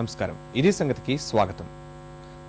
నమస్కారం. ఇది సంగతికి స్వాగతం.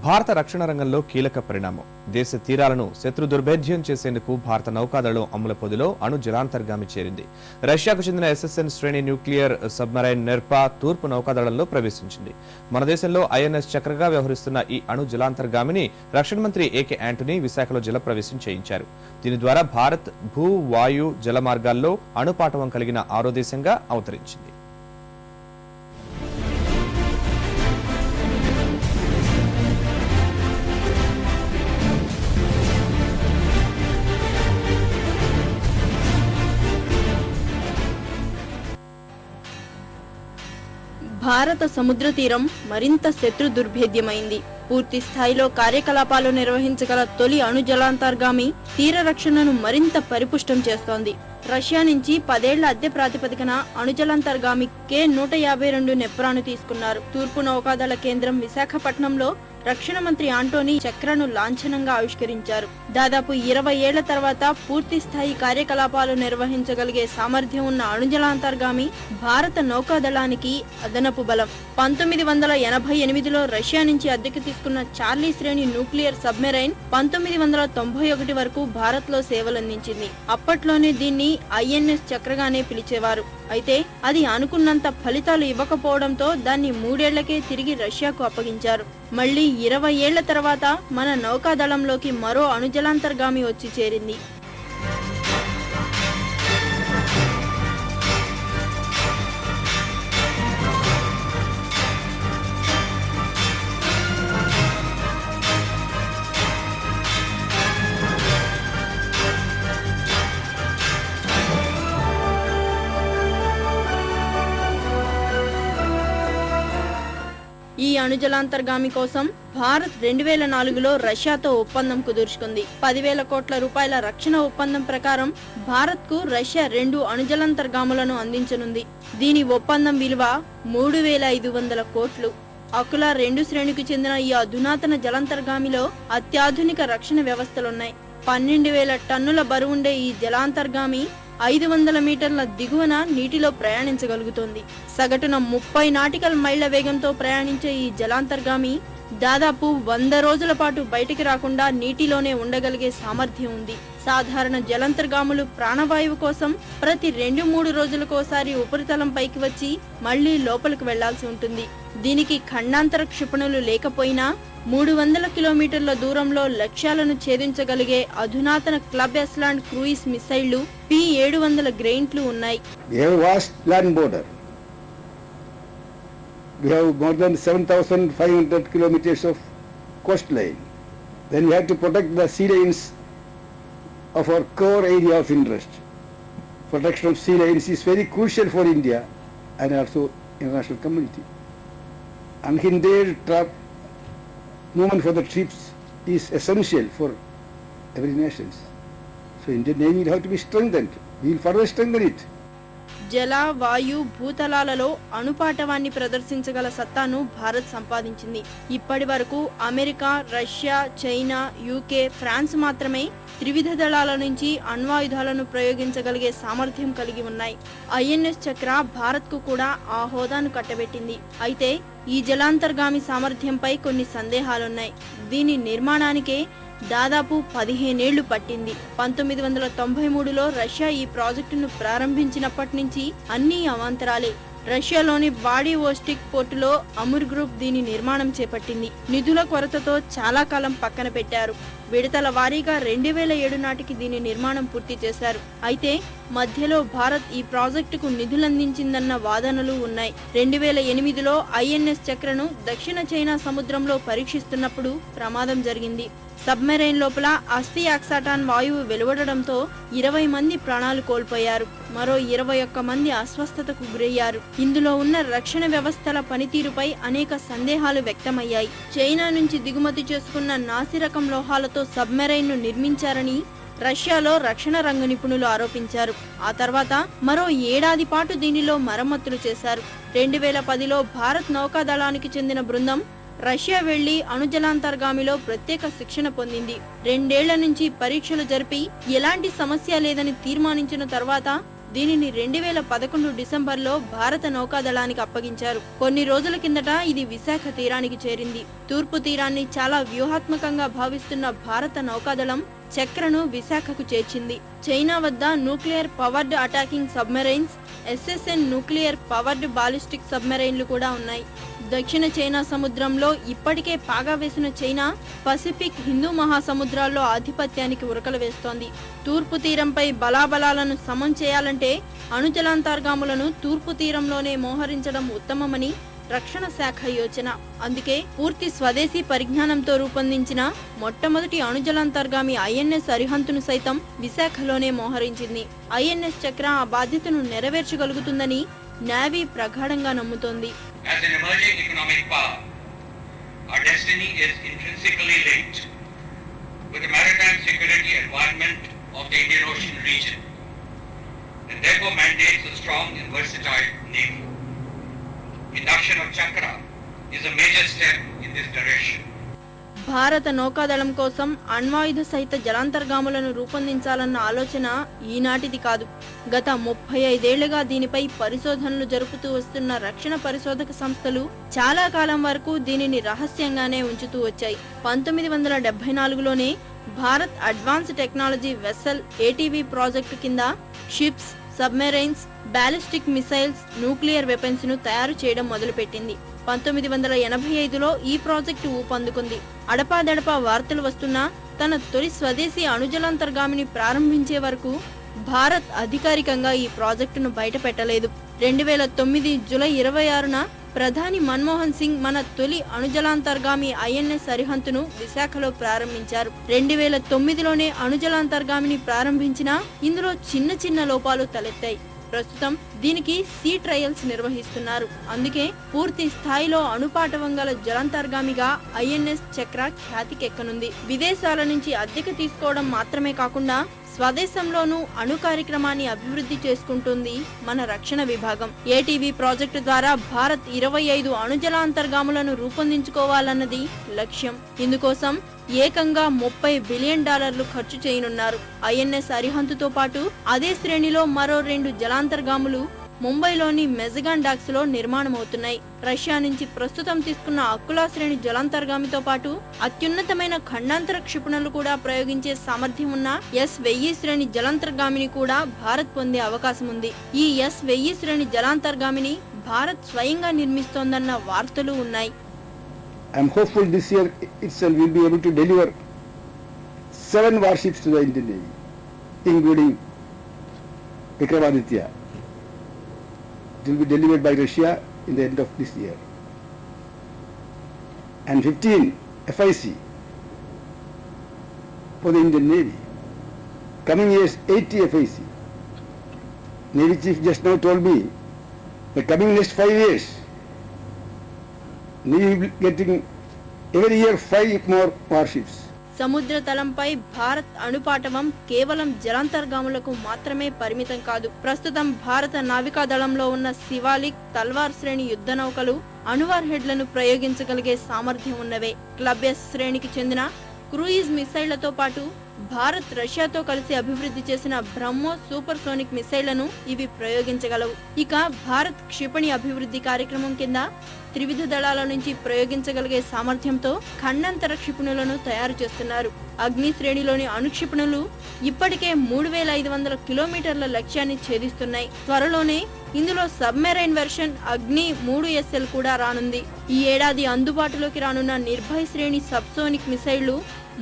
భారత రక్షణ రంగంలో కీలక పరిణామం. దేశ తీరాలను శత్రు దుర్భేద్యం చేసేందుకు భారత నౌకాదళం అమ్ముల పొదిలో అణు జలాంతర్గామి చేరింది. రష్యాకు చెందిన SSN శ్రేణి న్యూక్లియర్ సబ్మరైన్ నెర్పా తూర్పు నౌకాదళంలో ప్రవేశించింది. మన దేశంలో INS చక్రగా వ్యవహరిస్తున్న ఈ అణు జలాంతర్గామిని రక్షణ మంత్రి AK యాంటనీ విశాఖలో జలప్రవేశం చేయించారు. దీని ద్వారా భారత్ భూ, వాయు, జల మార్గాల్లో అణుపాటవం కలిగిన 6వ దేశంగా అవతరించింది. భారత సముద్ర తీరం మరింత శత్రు దుర్భేద్యమైంది. పూర్తి స్థాయిలో కార్యకలాపాలు నిర్వహించగల తొలి అణు జలాంతర్గామి తీర రక్షణను మరింత పరిపుష్టం చేస్తోంది. రష్యా నుంచి 10 ఏళ్ల అద్దె ప్రాతిపదికన అణుజలాంతర్గామి K-152 నెప్రాను తీసుకున్నారు. తూర్పు నౌకాదళ కేంద్రం విశాఖపట్నంలో రక్షణ మంత్రి ఆంటోనీ చక్రను లాంఛనంగా ఆవిష్కరించారు. దాదాపు 20 ఏళ్ల తర్వాత పూర్తి స్థాయి కార్యకలాపాలు నిర్వహించగలిగే సామర్థ్యం ఉన్న అణుజలాంతర్గామి భారత నౌకాదళానికి అదనపు బలం. 1988లో రష్యా నుంచి అద్దెకు తీసుకున్న చార్లీ శ్రేణి న్యూక్లియర్ సబ్మెరైన్ 1991 వరకు భారత్ లో సేవలందించింది. అప్పట్లోనే దీన్ని INS చక్రగానే పిలిచేవారు. అయితే అది అనుకున్నంత ఫలితాలు ఇవ్వకపోవడంతో దాన్ని 3 ఏళ్లకే తిరిగి రష్యాకు అప్పగించారు. మళ్లీ 20 ఏళ్ల తర్వాత మన నౌకాదళంలోకి మరో అణుజలాంతర్గామి వచ్చి చేరింది. ఈ అణుజలాంతర్గామి కోసం భారత్ 2004లో రష్యాతో ఒప్పందం కుదుర్చుకుంది. 10,000 కోట్ల రూపాయల రక్షణ ఒప్పందం ప్రకారం భారత్ కు రష్యా 2 అణుజలాంతర్గాములను అందించనుంది. దీని ఒప్పందం విలువ 3,500 కోట్లు. అకులా 2 శ్రేణికి చెందిన ఈ అధునాతన జలాంతర్గామిలో అత్యాధునిక రక్షణ వ్యవస్థలున్నాయి. 12,000 టన్నుల బరువుండే ఈ జలాంతర్గామి 500 మీటర్ల దిగువన నీటిలో ప్రయాణించగలుగుతోంది. సగటున 30 నాటికల్ మైళ్ల వేగంతో ప్రయాణించే ఈ జలాంతర్గామి దాదాపు 100 రోజుల పాటు బయటికి రాకుండా నీటిలోనే ఉండగలిగే సామర్థ్యం ఉంది. సాధారణ జలాంతర్గాములు ప్రాణవాయువు కోసం ప్రతి 2-3 రోజులకోసారి ఉపరితలం పైకి వచ్చి మళ్లీ లోపలికి వెళ్లాల్సి ఉంటుంది. దీనికి ఖండాంతర క్షిపణులు లేకపోయినా 300 కిలోమీటర్ల దూరంలో లక్ష్యాలను ఛేదించగలిగే అధునాతన క్లబ్ ఎస్లాండ్ క్రూయిజ్ మిసైళ్లు P-700 గ్రెయిన్లు ఉన్నాయి. We have more than 7,500 kilometers of coastline. Then we have to protect the sea lanes of our core area of interest. Protection of sea lanes is very crucial for India and also international community. Unhindered movement for the troops is essential for every nation. So Indian Navy will have to be strengthened. We will further strengthen it. జల, వాయు, భూతలాలలో అణుపాటవాన్ని ప్రదర్శించగల సత్తాను భారత్ సంపాదించింది. ఇప్పటి వరకు America, Russia, China, UK, France మాత్రమే త్రివిధ దళాల నుంచి అణ్వాయుధాలను ప్రయోగించగలిగే సామర్థ్యం కలిగి ఉన్నాయి. INS చక్ర భారత్ కు కూడా ఆ హోదాను కట్టబెట్టింది. అయితే ఈ జలాంతర్గామి సామర్థ్యంపై కొన్ని సందేహాలున్నాయి. దీని నిర్మాణానికే దాదాపు 15 ఏళ్లు పట్టింది. 1993లో రష్యా ఈ ప్రాజెక్టును ప్రారంభించినప్పటి నుంచి అన్ని అవాంతరాలే. రష్యాలోని వ్లాడివోస్టోక్ పోర్టులో అముర్ గ్రూప్ దీని నిర్మాణం చేపట్టింది. నిధుల కొరతతో చాలా కాలం పక్కన పెట్టారు. విడతల వారీగా 2007 నాటికి దీని నిర్మాణం పూర్తి చేశారు. అయితే మధ్యలో భారత్ ఈ ప్రాజెక్టుకు నిధులందించిందన్న వాదనలు ఉన్నాయి. 2008లో INS చక్రను దక్షిణ చైనా సముద్రంలో పరీక్షిస్తున్నప్పుడు ప్రమాదం జరిగింది. సబ్మెరైన్ లోపల అస్తియాక్సాటాన్ వాయువు వెలువడడంతో 20 మంది ప్రాణాలు కోల్పోయారు. మరో 21 మంది అస్వస్థతకు గురయ్యారు. ఇందులో ఉన్న రక్షణ వ్యవస్థల పనితీరుపై అనేక సందేహాలు వ్యక్తమయ్యాయి. చైనా నుంచి దిగుమతి చేసుకున్న నాసిరకం లోహాలతో సబ్మెరైన్ ను నిర్మించారని రష్యాలో రక్షణ రంగ నిపుణులు ఆరోపించారు. ఆ తర్వాత మరో 1 ఏడాది పాటు దీనిలో మరమ్మతులు చేశారు. 2010లో భారత్ నౌకాదళానికి చెందిన బృందం రష్యా వెళ్లి అణుజలాంతర్గామిలో ప్రత్యేక శిక్షణ పొందింది. 2 ఏళ్ల నుంచి పరీక్షలు జరిపి ఎలాంటి సమస్య లేదని తీర్మానించిన తర్వాత దీనిని 2011 డిసెంబర్లో భారత నౌకాదళానికి అప్పగించారు. కొన్ని రోజుల కిందట ఇది విశాఖ తీరానికి చేరింది. తూర్పు తీరాన్ని చాలా వ్యూహాత్మకంగా భావిస్తున్న భారత నౌకాదళం చక్రను విశాఖకు చేర్చింది. చైనా వద్ద nuclear powered attacking submarines, SSN nuclear powered ballistic సబ్మెరైన్లు కూడా ఉన్నాయి. దక్షిణ చైనా సముద్రంలో ఇప్పటికే పాగా వేసిన చైనా పసిఫిక్, హిందూ మహాసముద్రాల్లో ఆధిపత్యానికి ఉరకలు వేస్తోంది. తూర్పు తీరంపై బలాబలాలను సమం చేయాలంటే అణుజలాంతర్గాములను తూర్పు తీరంలోనే మోహరించడం ఉత్తమమని రక్షణ శాఖ యోచన. అందుకే పూర్తి స్వదేశీ పరిజ్ఞానంతో రూపొందించిన మొట్టమొదటి అణుజలాంతర్గామి INS అరిహంత్ను సైతం విశాఖలోనే మోహరించింది. INS చక్ర ఆ బాధ్యతను నెరవేర్చగలుగుతుందని navy ప్రగాఢంగా నమ్ముతోంది. As an emerging economic power, our destiny is intrinsically linked with the maritime security environment of the Indian Ocean region, and therefore mandates a strong and versatile navy. Induction of Chakra is a major step in this direction. భారత నౌకాదళం కోసం అణ్వాయుధ సహిత జలాంతర్గాములను రూపొందించాలన్న ఆలోచన ఈనాటిది కాదు. గత 35 ఏళ్లుగా దీనిపై పరిశోధనలు జరుపుతూ వస్తున్న రక్షణ పరిశోధక సంస్థలు చాలా కాలం వరకు దీనిని రహస్యంగానే ఉంచుతూ వచ్చాయి. 1974లోనే Bharat advance technology vessel ATV project కింద ships, submarines, ballistic missiles, nuclear weapons ను తయారు చేయడం మొదలుపెట్టింది. 1985లో ఈ ప్రాజెక్టు ఊపందుకుంది. అడపాదడపా వార్తలు వస్తున్నా తన తొలి స్వదేశీ అణుజలాంతర్గామిని ప్రారంభించే వరకు భారత్ అధికారికంగా ఈ ప్రాజెక్టును బయటపెట్టలేదు. 2009 జూలై 26న ప్రధాని మన్మోహన్ సింగ్ మన తొలి అణుజలాంతర్గామి INS అరిహంత్ను విశాఖలో ప్రారంభించారు. 2009లోనే అణుజలాంతర్గామిని ప్రారంభించినా ఇందులో చిన్న చిన్న లోపాలు తలెత్తాయి. ప్రస్తుతం దీనికి సీ ట్రయల్స్ నిర్వహిస్తున్నారు. అందుకే పూర్తి స్థాయిలో అణుపాటవం గల జలాంతర్గామిగా INS చక్ర ఖ్యాతికెక్కనుంది. విదేశాల నుంచి అద్దెకు తీసుకోవడం మాత్రమే కాకుండా స్వదేశంలోనూ అణు కార్యక్రమాన్ని అభివృద్ధి చేసుకుంటుంది మన రక్షణ విభాగం. ATV ప్రాజెక్టు ద్వారా భారత్ 25 అణుజలాంతర్గాములను రూపొందించుకోవాలన్నది లక్ష్యం. ఇందుకోసం ఏకంగా $30 బిలియన్ ఖర్చు చేయనున్నారు. INS అరిహంత్తో పాటు అదే శ్రేణిలో మరో 2 జలాంతర్గాములు ముంబైలోని మెజగాన్ డాక్స్ లో నిర్మాణమవుతున్నాయి. రష్యా నుంచి ప్రస్తుతం తీసుకున్న అక్కులా శ్రేణి జలాంతర్గామితో పాటు అత్యున్నతమైన ఖండాంతర క్షిపణులు కూడా ప్రయోగించే సామర్థ్యం ఉన్న S-1000 శ్రేణి జలాంతర్గామిని కూడా భారత్ పొందే అవకాశం ఉంది. ఈ S-1000 శ్రేణి జలాంతర్గామిని భారత్ స్వయంగా నిర్మిస్తోందన్న వార్తలు ఉన్నాయి. I am hopeful this year itself we will be able to deliver 7 warships to the Indian Navy, including Vikramaditya. It will be delivered by Russia in the end of this year. And 15 FIC for the Indian Navy. Coming years 80 FIC. Navy Chief just now told me that coming next 5 years, Navy will be getting every year 5 more warships. సముద్ర తలంపై భారత్ అణుపాటవం కేవలం జలాంతర్గాములకు మాత్రమే పరిమితం కాదు. ప్రస్తుతం భారత నావికాదళంలో ఉన్న శివాలిక్, తల్వార్ శ్రేణి యుద్ధ నౌకలు అణువార్ హెడ్లను ప్రయోగించగలిగే సామర్థ్యం ఉన్నవే. క్లబ్ S శ్రేణికి చెందిన క్రూయిజ్ మిసైళ్లతో పాటు భారత్ రష్యాతో కలిసి అభివృద్ధి చేసిన బ్రహ్మోస్ సూపర్ సోనిక్ మిసైళ్లను ఇవి ప్రయోగించగలవు. ఇక భారత్ క్షిపణి అభివృద్ధి కార్యక్రమం కింద త్రివిధ దళాల నుంచి ప్రయోగించగలిగే సామర్థ్యంతో ఖండాంతర క్షిపణులను తయారు చేస్తున్నారు. అగ్ని శ్రేణిలోని అణుక్షిపణులు ఇప్పటికే 3500 కిలోమీటర్ల లక్ష్యాన్ని ఛేదిస్తున్నాయి. త్వరలోనే ఇందులో సబ్మెరైన్ వెర్షన్ అగ్ని 3SL కూడా రానుంది. ఈ ఏడాది అందుబాటులోకి రానున్న నిర్భయ్ శ్రేణి సబ్సోనిక్ మిసైళ్లు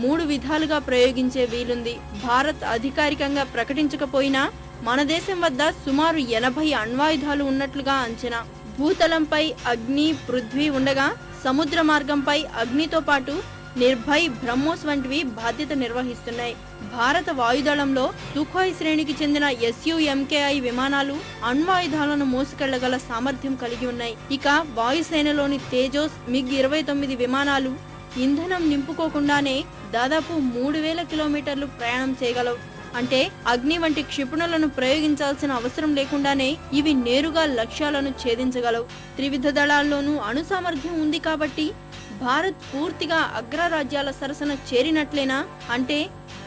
3 విధాలుగా ప్రయోగించే వీలుంది. భారత్ అధికారికంగా ప్రకటించకపోయినా మన దేశం వద్ద సుమారు 80 అణ్వాయుధాలు ఉన్నట్లుగా అంచనా. భూతలంపై అగ్ని, పృథ్వీ ఉండగా సముద్ర మార్గంపై అగ్నితో పాటు నిర్భయ్, బ్రహ్మోస్ వంటివి బాధ్యత నిర్వహిస్తున్నాయి. భారత వాయుదళంలో సుఖోయ్ శ్రేణికి చెందిన Su-MKI విమానాలు అణ్వాయుధాలను మోసుకెళ్లగల సామర్థ్యం కలిగి ఉన్నాయి. ఇక వాయుసేనలోని తేజోస్, MiG-29 విమానాలు ఇంధనం నింపుకోకుండానే దాదాపు 3000 కిలోమీటర్లు ప్రయాణం చేయగలవు. అంటే అగ్ని వంటి క్షిపణులను ప్రయోగించాల్సిన అవసరం లేకుండానే ఇవి నేరుగా లక్ష్యాలను ఛేదించగలవు. త్రివిధ దళాల్లోనూ అణు సామర్థ్యం ఉంది కాబట్టి భారత్ పూర్తిగా అగ్రరాజ్యాల సరసన చేరినట్లేనా అంటే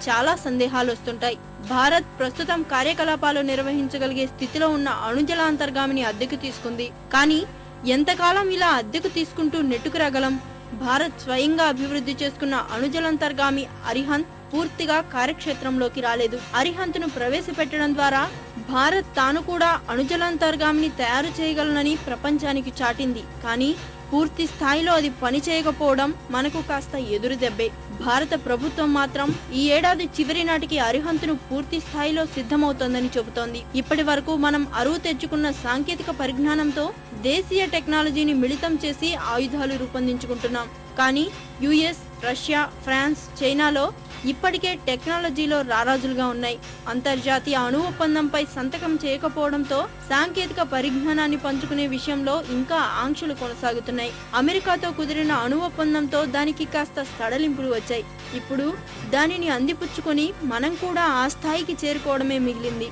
చాలా సందేహాలు వస్తుంటాయి. భారత్ ప్రస్తుతం కార్యకలాపాలు నిర్వహించగలిగే స్థితిలో ఉన్న అణుజలాంతర్గామిని అద్దెకు తీసుకుంది. కానీ ఎంతకాలం ఇలా అద్దెకు తీసుకుంటూ నెట్టుకురాగలం? భారత్ స్వయంగా అభివృద్ధి చేసుకున్న అణుజలాంతర్గామి అరిహంత్ పూర్తిగా కార్యక్షేత్రంలోకి రాలేదు. అరిహంత్ను ప్రవేశపెట్టడం ద్వారా భారత్ తాను కూడా అణుజలాంతర్గామిని తయారు చేయగలనని ప్రపంచానికి చాటింది. కానీ పూర్తి స్థాయిలో అది పనిచేయకపోవడం మనకు కాస్త ఎదురు దెబ్బే. భారత ప్రభుత్వం మాత్రం ఈ ఏడాది చివరి నాటికి అరిహంత్ను పూర్తి స్థాయిలో సిద్ధమవుతోందని చెబుతోంది. ఇప్పటి వరకు మనం అరువు తెచ్చుకున్న సాంకేతిక పరిజ్ఞానంతో దేశీయ టెక్నాలజీని మిళితం చేసి ఆయుధాలు రూపొందించుకుంటున్నాం. కానీ యుఎస్, రష్యా, ఫ్రాన్స్, చైనాలో ఇప్పటికే టెక్నాలజీలో రారాజులుగా ఉన్నాయి. అంతర్జాతీయ అణు ఒప్పందంపై సంతకం చేయకపోవడంతో సాంకేతిక పరిజ్ఞానాన్ని పంచుకునే విషయంలో ఇంకా ఆంక్షలు కొనసాగుతున్నాయి. అమెరికాతో కుదిరిన అణు ఒప్పందంతో దానికి కాస్త సడలింపులు వచ్చాయి. ఇప్పుడు దానిని అందిపుచ్చుకొని మనం కూడా ఆ స్థాయికి చేరుకోవడమే మిగిలింది.